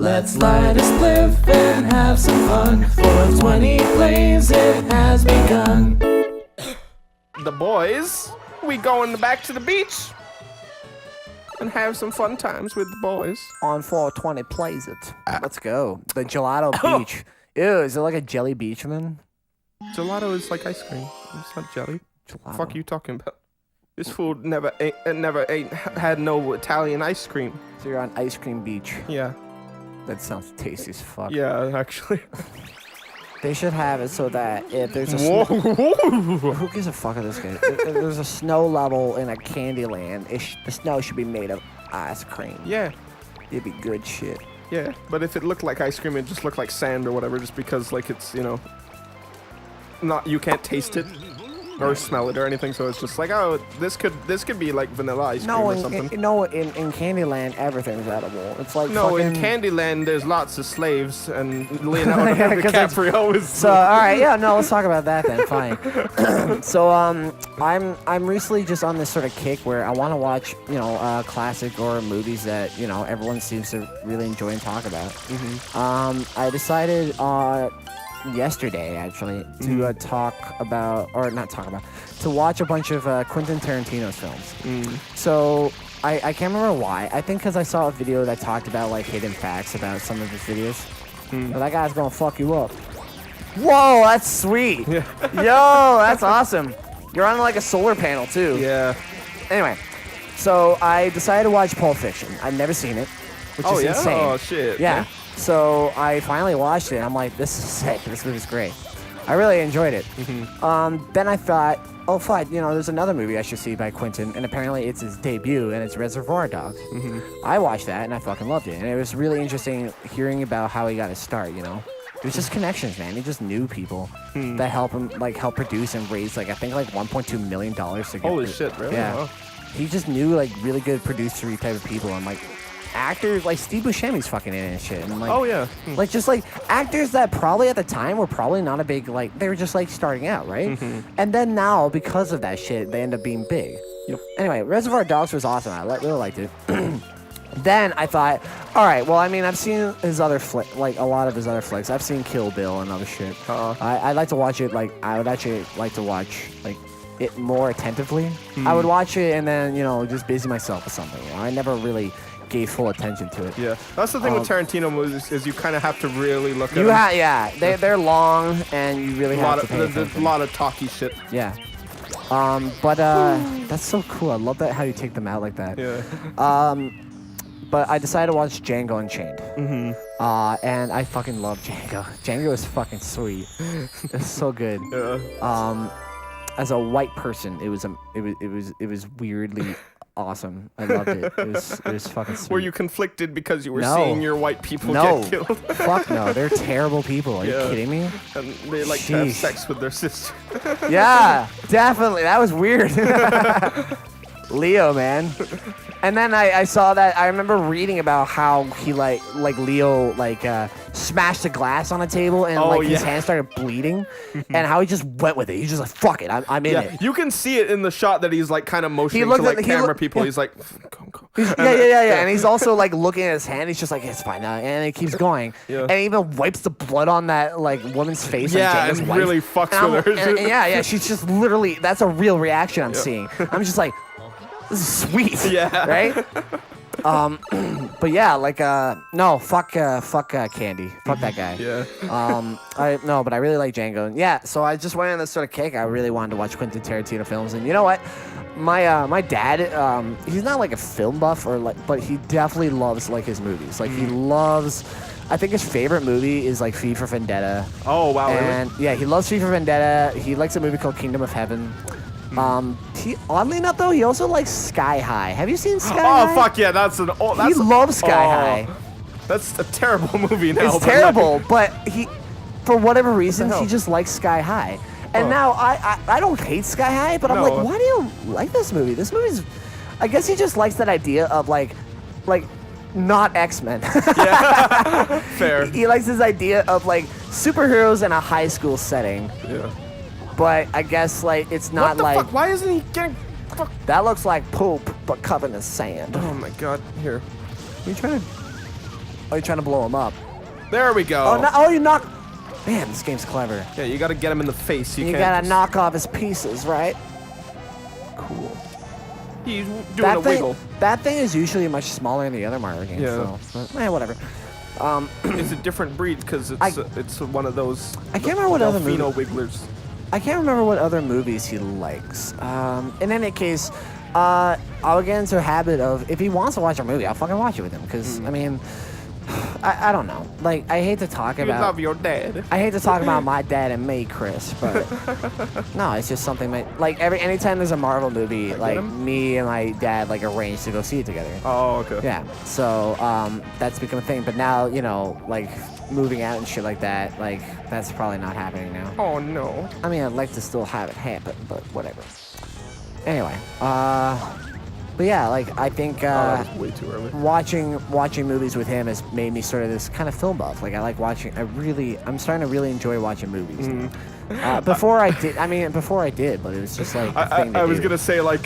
Let's light a spliff and have some fun. 420 plays, it has begun. The boys, we going back to the beach and have some fun times with the boys. On 420 plays it. Let's go. The gelato beach. Ew, is it like a jelly beach, man? Gelato is like ice cream. It's not jelly. Gelato. Fuck you talking about? This fool never had no Italian ice cream. So you're on ice cream beach. Yeah. That sounds tasty as fuck. Yeah, actually. They should have it so that if there's a who gives a fuck of this game? If there's a snow level in a Candyland, the snow should be made of ice cream. Yeah. It'd be good shit. Yeah, but if it looked like ice cream, it'd just look like sand or whatever, just because like it's, you know, you can't taste it or smell it or anything, so it's just like, oh, this could be like vanilla ice cream or something. In Candyland, everything's edible. It's like no, fucking... in Candyland, there's lots of slaves, and Leonardo DiCaprio is... So, alright, yeah, no, let's talk about that then, fine. So, I'm recently just on this sort of kick where I want to watch, you know, classic horror movies that, you know, everyone seems to really enjoy and talk about. Mm-hmm. I decided, yesterday actually to to watch a bunch of Quentin Tarantino's films. So I can't remember why. I think because I saw a video that talked about like hidden facts about some of his videos. But that guy's gonna fuck you up. Whoa, that's sweet. Yeah. Yo, that's awesome. You're on like a solar panel too. Yeah. Anyway, so I decided to watch Pulp Fiction. I've never seen it, which is insane. Oh shit. Yeah. So I finally watched it. I'm like, this is sick. This movie's great. I really enjoyed it. Then I thought, oh, fuck, you know, there's another movie I should see by Quentin, and apparently it's his debut, and it's Reservoir Dogs. I watched that, and I fucking loved it. And it was really interesting hearing about how he got his start, you know? It was just connections, man. He just knew people that help him, like, help produce and raise, like, I think, like, $1.2 million to get... Holy shit, really? Yeah. Wow. He just knew, like, really good producery type of people, and, like, actors like Steve Buscemi's fucking in it and shit. And like, oh yeah. Like just like actors that probably at the time were probably not a big, like they were just like starting out, right? And then now because of that shit, they end up being big. Yep. Anyway, Reservoir Dogs was awesome. I really liked it. Then I thought, all right, well, I mean, I've seen his other like a lot of his other flicks. I've seen Kill Bill and other shit. I'd like to watch it. Like I would actually like to watch like it more attentively. I would watch it and then just busy myself with something. I never really gave full attention to it. Yeah, that's the thing with Tarantino movies is you kind of have to really look at them. Yeah, they're long and you really have to pay attention. There's a lot of talky shit. Yeah. But that's so cool. I love that how you take them out like that. Yeah. But I decided to watch Django Unchained. And I fucking love Django. Django is fucking sweet. It's so good. Yeah. As a white person, it was weirdly awesome. I loved it. It was fucking sweet. Were you conflicted because you were seeing your white people get killed? Fuck no. They're terrible people. Are you kidding me? And they like to have sex with their sister. Yeah, definitely. That was weird. Leo, man. And then I saw that. I remember reading about how he like Leo smashed a glass on a table and his hand started bleeding, and how he just went with it. He's just like, fuck it, I'm in it. You can see it in the shot that he's like kind of motioning to like camera people. He's like, go. Yeah. And he's also like looking at his hand. He's just like, it's fine now, and it keeps going. Yeah. And he even wipes the blood on that like woman's face. Yeah, and really fucks with her. Yeah. She's just literally. That's a real reaction I'm seeing. I'm just like, this is sweet. Yeah. Right? But yeah, like no, fuck Candy. Fuck that guy. Yeah. But I really like Django. Yeah, so I just went on this sort of kick. I really wanted to watch Quentin Tarantino films, and you know what? My dad, he's not like a film buff but he definitely loves like his movies. Like he loves. I think his favorite movie is like V for Vendetta. Oh wow. And really? Yeah, he loves V for Vendetta. He likes a movie called Kingdom of Heaven. He oddly enough though, he also likes Sky High. Have you seen Sky High? Oh fuck yeah, he loves Sky High. That's a terrible movie now. It's terrible, but he, for whatever reason, he just likes Sky High. And now I don't hate Sky High, but I'm like, why do you like this movie? This movie's, I guess he just likes that idea of like not X-Men. Yeah, fair. He likes this idea of like superheroes in a high school setting. Yeah. But I guess like it's not like. Fuck? Why isn't he getting? Fuck. That looks like poop, but covered in sand. Oh my god! Here. Are you trying to? Oh, you're trying to blow him up. There we go. Oh, no, oh, you knock. Man, this game's clever. Yeah, you gotta get him in the face. You can't gotta just... knock off his pieces, right? Cool. He's doing a wiggle. That thing is usually much smaller in the other Mario games. Yeah. So, whatever. It's a different breed because it's one of those. I can't remember what other Delfino wigglers. I can't remember what other movies he likes. In any case, I'll get into a habit of if he wants to watch a movie, I'll fucking watch it with him. Because I mean, I don't know. Like I hate to talk about. You love your dad. I hate to talk about my dad and me, Chris, but no, it's just something that like anytime there's a Marvel movie, like me and my dad like arrange to go see it together. Oh, okay. Yeah. So that's become a thing. But now like moving out and shit like that, like that's probably not happening now. Oh no. I mean, I'd like to still have it happen, but whatever. Anyway, but yeah, like I think that was way too early. watching movies with him has made me sort of this kind of film buff. Like I like watching. I'm starting to really enjoy watching movies. Before I did, but it was just like a thing to I was do. gonna say like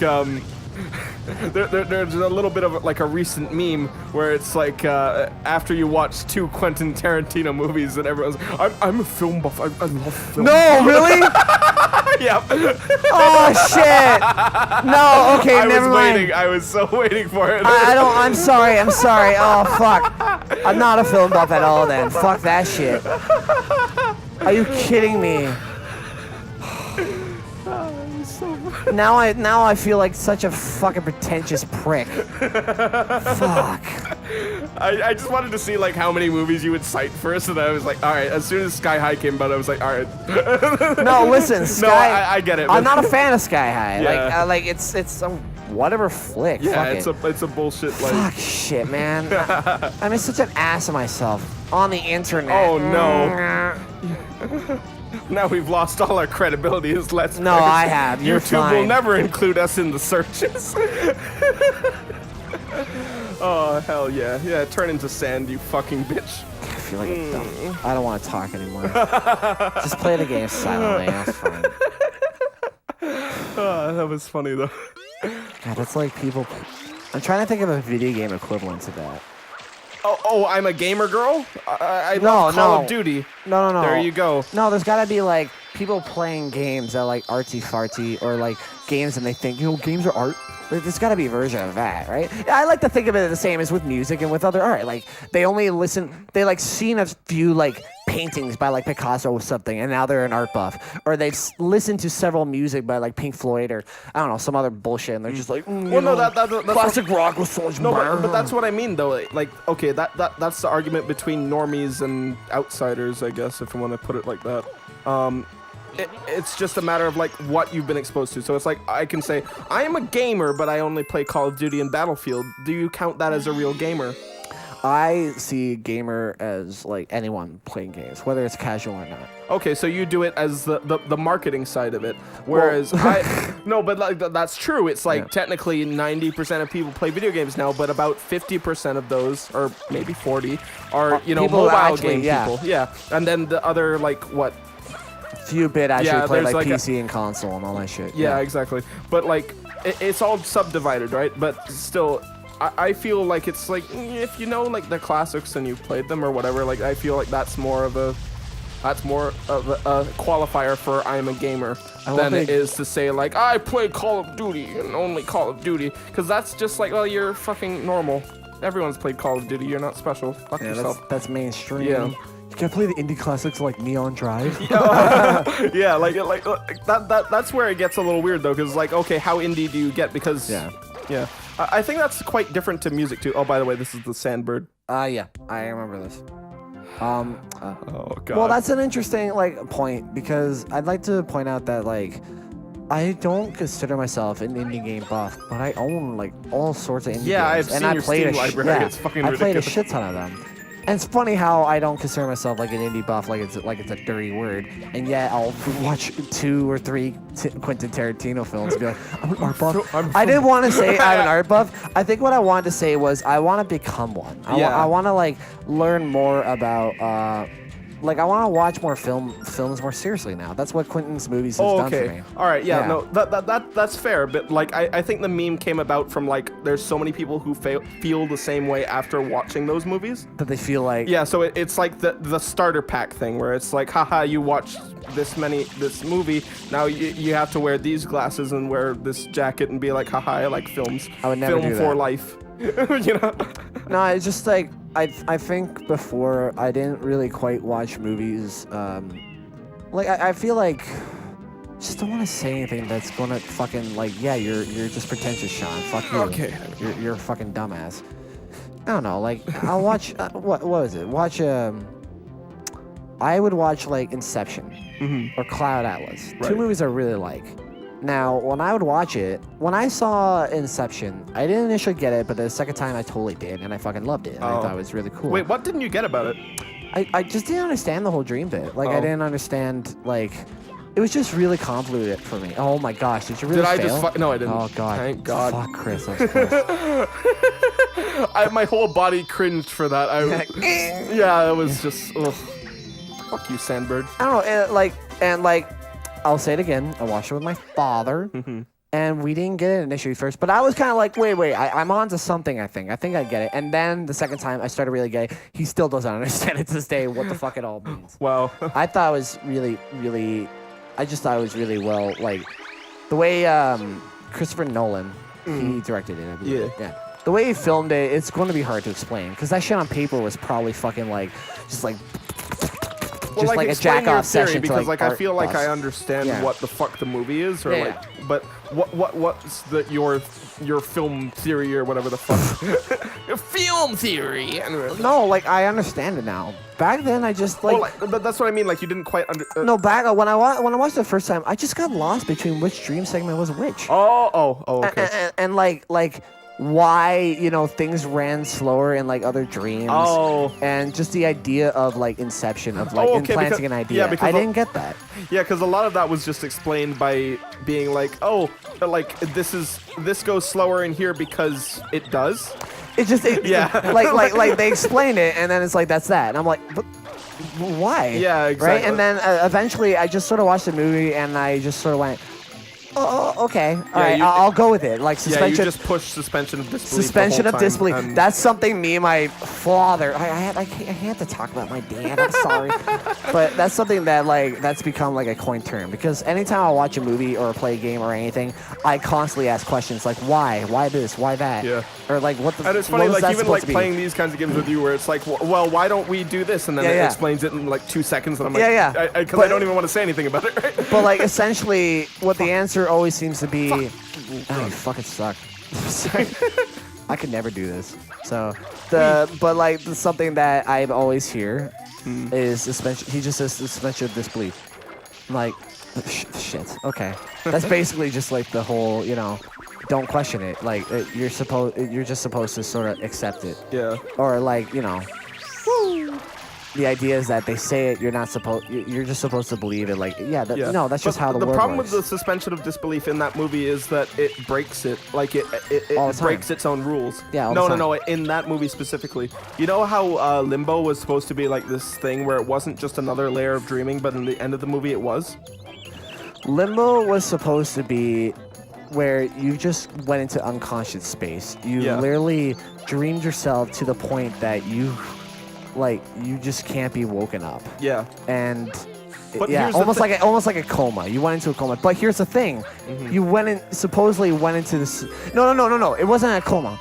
there's a little bit of like a recent meme where it's like after you watch 2 Quentin Tarantino movies and everyone's I'm a film buff. I love film. No, really? Yep. Oh shit! No, okay, never mind. I was so waiting for it. I'm sorry. Oh fuck! I'm not a film buff at all. Then fuck that shit. Are you kidding me? Now I feel like such a fucking pretentious prick. Fuck. I just wanted to see like how many movies you would cite first, and I was like, all right. As soon as Sky High came out, I was like, all right. No, listen, Sky. No, I get it. I'm not a fan of Sky High. Yeah. Like it's some whatever flick. Yeah, Fuck it's a bullshit like. Fuck shit, man. I'm such an ass of myself on the internet. Oh no. Now we've lost all our credibility as Let's No, Players. I have. You're YouTube fine. will never include us in the searches. Oh, hell yeah. Yeah, turn into sand, you fucking bitch. I feel like I don't want to talk anymore. Just play the game silently. That's fine. Oh, that was funny, though. God, that's like people... I'm trying to think of a video game equivalent to that. Oh, I'm a gamer girl? I love Call of Duty. No. There you go. No, there's gotta be like people playing games that are like artsy-fartsy or like games and they think, games are art. There's gotta be a version of that, right? I like to think of it the same as with music and with other art. Like they like seen a few like paintings by like Picasso or something, and now they're an art buff. Or they've listened to several music by like Pink Floyd or I don't know some other bullshit, and they're just like, that's classic rock with so much. No, but that's what I mean though. Like, okay, that's the argument between normies and outsiders, I guess, if you want to put it like that. It's just a matter of like what you've been exposed to. So it's like I can say I am a gamer, but I only play Call of Duty and Battlefield. Do you count that as a real gamer? I see gamer as like anyone playing games, whether it's casual or not. Okay, so you do it as the marketing side of it, whereas no, but like that's true. It's like technically 90% of people play video games now, but about 50% of those, or maybe 40, are mobile game people. Yeah, and then the other like what? Few bit actually play like a PC and console and all that shit. Yeah, exactly. But like it's all subdivided, right? But still. I feel like it's like if you know like the classics and you've played them or whatever, like I feel like that's more of a qualifier for I'm a gamer than it is to say like I play Call of Duty and only Call of Duty, because that's just like, well, you're fucking normal. Everyone's played Call of Duty. You're not special. Fuck yourself. That's mainstream. Yeah. You can play the indie classics like Neon Drive. Yeah, like that's where it gets a little weird though, because like, okay, how indie do you get? Because yeah. I think that's quite different to music too. Oh, by the way, this is the Sandbird. Yeah, I remember this. Oh god. Well, that's an interesting like point, because I'd like to point out that like I don't consider myself an indie game buff, but I own like all sorts of indie games. Yeah, I've seen your Steam library. It's fucking ridiculous. I played a shit ton of them. And it's funny how I don't consider myself like an indie buff, like it's a dirty word, and yet I'll watch 2 or 3 Quentin Tarantino films and be like, I'm an art buff. I didn't want to say I'm an art buff. I think what I wanted to say was I want to become one. I want to like learn more about Like, I want to watch more films more seriously now. That's what Quentin's movies has done for me. All right, yeah, no, that's fair. But like, I think the meme came about from like, there's so many people who feel the same way after watching those movies. That they feel like. Yeah, so it's like the starter pack thing where it's like, haha, you watched this movie, now you have to wear these glasses and wear this jacket and be like, haha, I like films. I would never Film do for that. life. You know? No, it's just like I think before I didn't really quite watch movies. Like I feel like just don't want to say anything that's gonna fucking like you're just pretentious, Sean. Fuck you. Okay. You're a fucking dumbass. I don't know. Like I'll watch what was it? Watch I would watch like Inception or Cloud Atlas. Right. Two movies I really like. Now, when I would watch it, when I saw Inception, I didn't initially get it, but the second time I totally did, and I fucking loved it. And I thought it was really cool. Wait, what didn't you get about it? I just didn't understand the whole dream bit. Like, I Oh. didn't understand, like, it was just really convoluted for me. Oh my gosh, did you really Did I fail? just No, I didn't. Oh god. Thank God. Fuck Chris, that was close. My whole body cringed for that. Yeah, it was just, ugh. Fuck you, Sandbird. I don't know, and like, I'll say it again. I watched it with my father, and we didn't get it initially first. But I was kind of like, wait, I'm on to something. I think I get it. And then the second time, I started really getting. He still doesn't understand it to this day what the fuck it all means. Wow. I thought it was really, really. I just thought it was really well, like the way Christopher Nolan he directed it. I believe. Yeah. The way he filmed it, it's going to be hard to explain because that shit on paper was probably fucking like just like. Well, Just like a explain jack your off theory, session to, because like I art feel like bus. I understand Yeah. what the fuck the movie is, or Yeah, like, but what's your film theory or whatever the fuck? Your film theory. No, like I understand it now. Back then, I just like, That's what I mean. Like you didn't quite under. no. Back when I watched it the first time, I just got lost between which dream segment was which. Okay. And like why things ran slower in like other dreams. And just the idea of like Inception of like implanting an idea. because I didn't get that. Yeah, because a lot of that was just explained by being like, like this goes slower in here because it does. It just like they explain it and then it's like that's that and I'm like but why? Yeah, exactly. Right, and then eventually I just sort of watched the movie and I just sort of went, oh okay, all right, I'll go with it. Like suspension. Yeah, you just push suspension of disbelief. Suspension the of whole time, disbelief. and- That's something me and my father. I had to talk about my dad. I'm sorry, but that's something that that's become like a coined term because anytime I watch a movie or play a game or anything, I constantly ask questions like why this, why that, Yeah. or like what the. And it's funny, what was like that even like supposed to be? playing these kinds of games with you, where it's like, well, why don't we do this? And then it explains it in like 2 seconons, and I'm like, because I don't even want to say anything about it, right? But like essentially, what the answer always seems to be, oh, you fucking suck. Sorry. I could never do this. So but like something that I always hear is suspension. He just says suspension of disbelief. I'm like, shit. Okay, that's basically just like the whole, don't question it. Like you're just supposed to sort of accept it. Yeah. Or like the idea is that they say it, you're not supposed. You're just supposed to believe it. Like, no, that's just how the The world problem works. with the suspension of disbelief in that movie is that it breaks it. Like it All the time. breaks its own rules. Yeah, all the time. No. In that movie specifically, you know how Limbo was supposed to be like this thing where it wasn't just another layer of dreaming, but in the end of the movie it was. Limbo was supposed to be where you just went into unconscious space. You literally dreamed yourself to the point that you just can't be woken up. Yeah. And But here's the almost like a coma. You went into a coma. But here's the thing: you supposedly went into this. No. It wasn't a coma.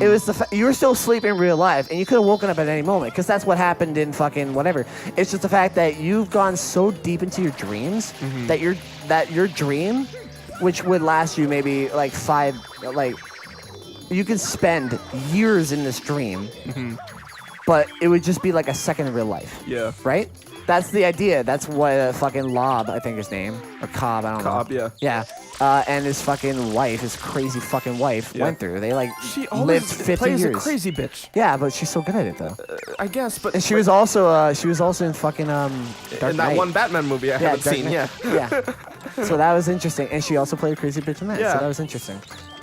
It was you were still asleep in real life, and you could have woken up at any moment because that's what happened in fucking whatever. It's just the fact that you've gone so deep into your dreams that your dream, which would last you maybe like you could spend years in this dream, but it would just be like a second in real life. Yeah. Right? That's the idea. That's what fucking Lob, I think his name, or Cobb, I don't know. Cobb, yeah. Yeah. And his fucking wife, his crazy fucking wife, went through. They She lived always 50 plays years. a crazy bitch. Yeah, but she's so good at it though. I guess, but And she was also in fucking Dark in that Knight. one Batman movie I haven't Dark seen. Knight. Yeah. Yeah. So that was interesting, and she also played a crazy bitch in that. Yeah. So that was interesting.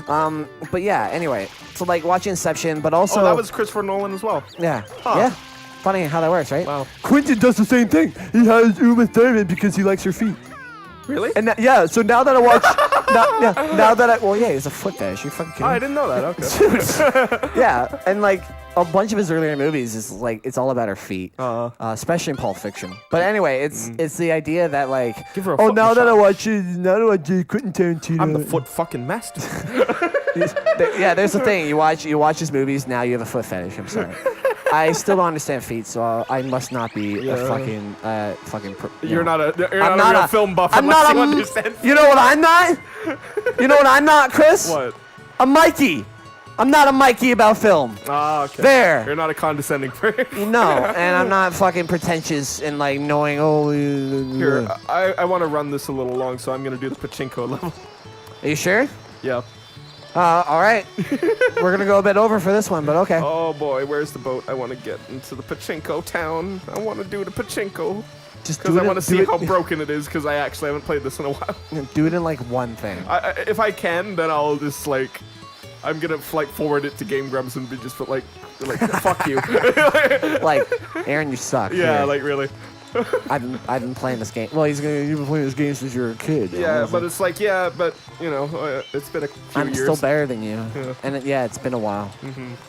But yeah. Anyway, so like watching Inception, but also Oh, that was Christopher Nolan as well. yeah, Huh. yeah. Funny how that works, right? Wow. Quentin does the same thing. He has Uma Thurman because he likes her feet. Really? And so now that I watch, now that I, well, yeah, he's a foot fetish. You fucking kidding Oh, me? I didn't know that. Okay. Yeah, and like a bunch of his earlier movies is like it's all about her feet, especially in Pulp Fiction. But anyway, it's the idea that like, Give her a oh, foot now that I massage. watch Quentin Tarantino, I'm the foot fucking master. yeah, there's the thing. You watch his movies. Now you have a foot fetish. I'm sorry. I still don't understand feet, so I must not be a fucking You're not a I'm real film buff I'm unless not you a, understand. You know what I'm not? You know what I'm not, Chris? What? A Mikey. I'm not a Mikey about film. Ah, okay. There. You're not a condescending prick. No, and I'm not fucking pretentious and like knowing. Oh, Here, I want to run this a little long, so I'm gonna do the pachinko level. Are you sure? Yeah. All right. We're gonna go a bit over for this one, but okay. Oh boy, where's the boat? I want to get into the pachinko town. I want to do the pachinko. Just Because do I it- want to do see it- how broken it is, because I actually haven't played this in a while. Do it in like one thing. If I can, then I'll just like, I'm gonna like forward it to Game Grumps and be just put like fuck you. Like, Aaron, you suck. Yeah, Here. like really. I've been playing this game. Well, you've been playing this game since you were a kid. Yeah, but it's like, yeah, but you know, it's been a few I'm years. still better than you. Yeah. And it's been a while.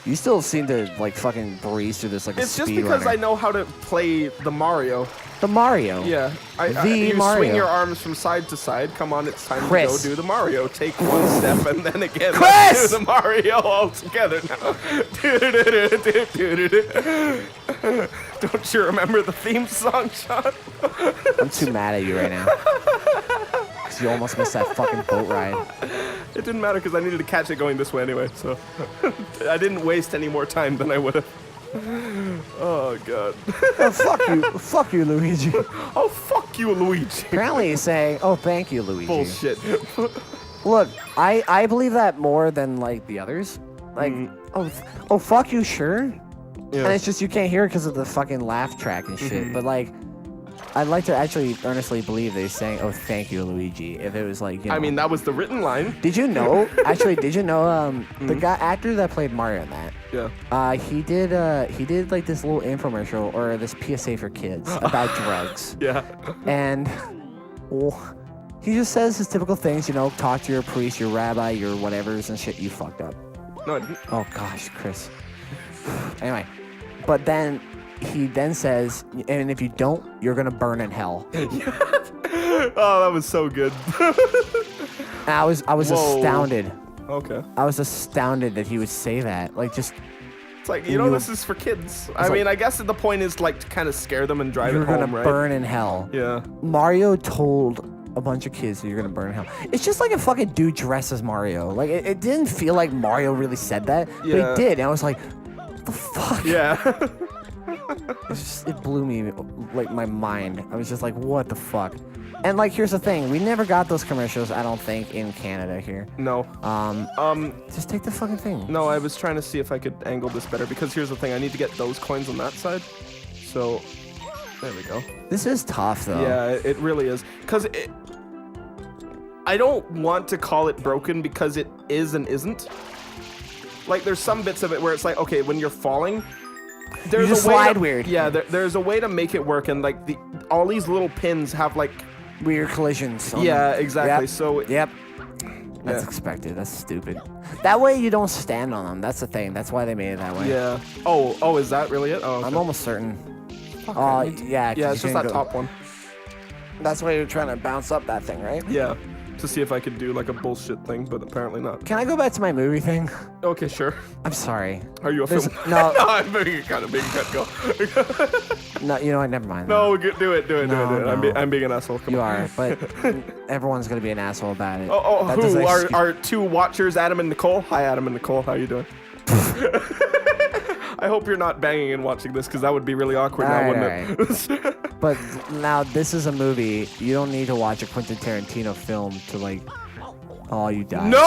You still seem to like fucking breeze through this like It's a just speed because runner. I know how to play the Mario. The Mario. Yeah, The you Mario. swing your arms from side to side. Come on, it's time Chris. to go do the Mario. Take one step and then again. Chris! Let's do the Mario all together now. Don't you remember the theme song, Sean? I'm too mad at you right now. Because you almost missed that fucking boat ride. It didn't matter because I needed to catch it going this way anyway, so I didn't waste any more time than I would have. Oh god. Oh, fuck you, Luigi. Oh fuck you, Luigi. Apparently he's saying, oh, thank you, Luigi. Bullshit. Look, I believe that more than like the others. Like, oh, fuck you, sure. Yeah. And it's just you can't hear it because of the fucking laugh track and shit. But like, I'd like to actually earnestly believe that he's saying, oh, thank you, Luigi. If it was like, you know. I mean, that was the written line. Did you know? Actually, did you know the actor that played Mario in that? Yeah. He did like this little infomercial or this PSA for kids about drugs. Yeah. And well, he just says his typical things, you know, talk to your priest, your rabbi, your whatevers and shit. You fucked up. No, I didn't. Oh gosh, Chris. Anyway, but then he then says, and if you don't, you're gonna burn in hell. Oh, that was so good. And I was Whoa. astounded. Okay. I was astounded that he would say that. Like just It's like, you know, this is for kids. I mean, I guess the point is like to kind of scare them and drive you're it gonna home, right? burn in hell. Yeah. Mario told a bunch of kids that you're gonna burn in hell. It's just like a fucking dude dressed as Mario. Like it didn't feel like Mario really said that, but Yeah. he did. And I was like, what the fuck? Yeah. It blew me like my mind. I was just like, what the fuck? And like, here's the thing: we never got those commercials. I don't think in Canada here. No. Just take the fucking thing. No, I was trying to see if I could angle this better because here's the thing: I need to get those coins on that side. So, there we go. This is tough though. Yeah, it really is. Because I don't want to call it broken because it is and isn't. Like, there's some bits of it where it's like, okay, when you're falling, there's just a way slide to, weird. Yeah, there's a way to make it work, and like all these little pins have like. Weird collisions. on Yeah, them. exactly. Yep. So. Yep. That's Yeah. expected. That's stupid. That way you don't stand on them. That's the thing. That's why they made it that way. Yeah. Oh, is that really it? Oh. Okay. I'm almost certain. Fuck, Oh, I need to- yeah. 'cause Yeah, you it's just can't that go- top one. That's why you're trying to bounce up that thing, right? Yeah. To see if I could do like a bullshit thing, but apparently not. Can I go back to my movie thing? Okay, sure. I'm sorry. Are you a There's- film? no. No, I'm being kind of big cut. Go. No, you know what? Never mind. No, do it. No, I'm being an asshole. Come You on. are, but everyone's gonna be an asshole about it. Oh, That who? doesn't excuse- Our two watchers, Adam and Nicole? Hi, Adam and Nicole. How you doing? I hope you're not banging and watching this, because that would be really awkward now, Alright, wouldn't it? But now this is a movie. You don't need to watch a Quentin Tarantino film to like. Oh, you died. No!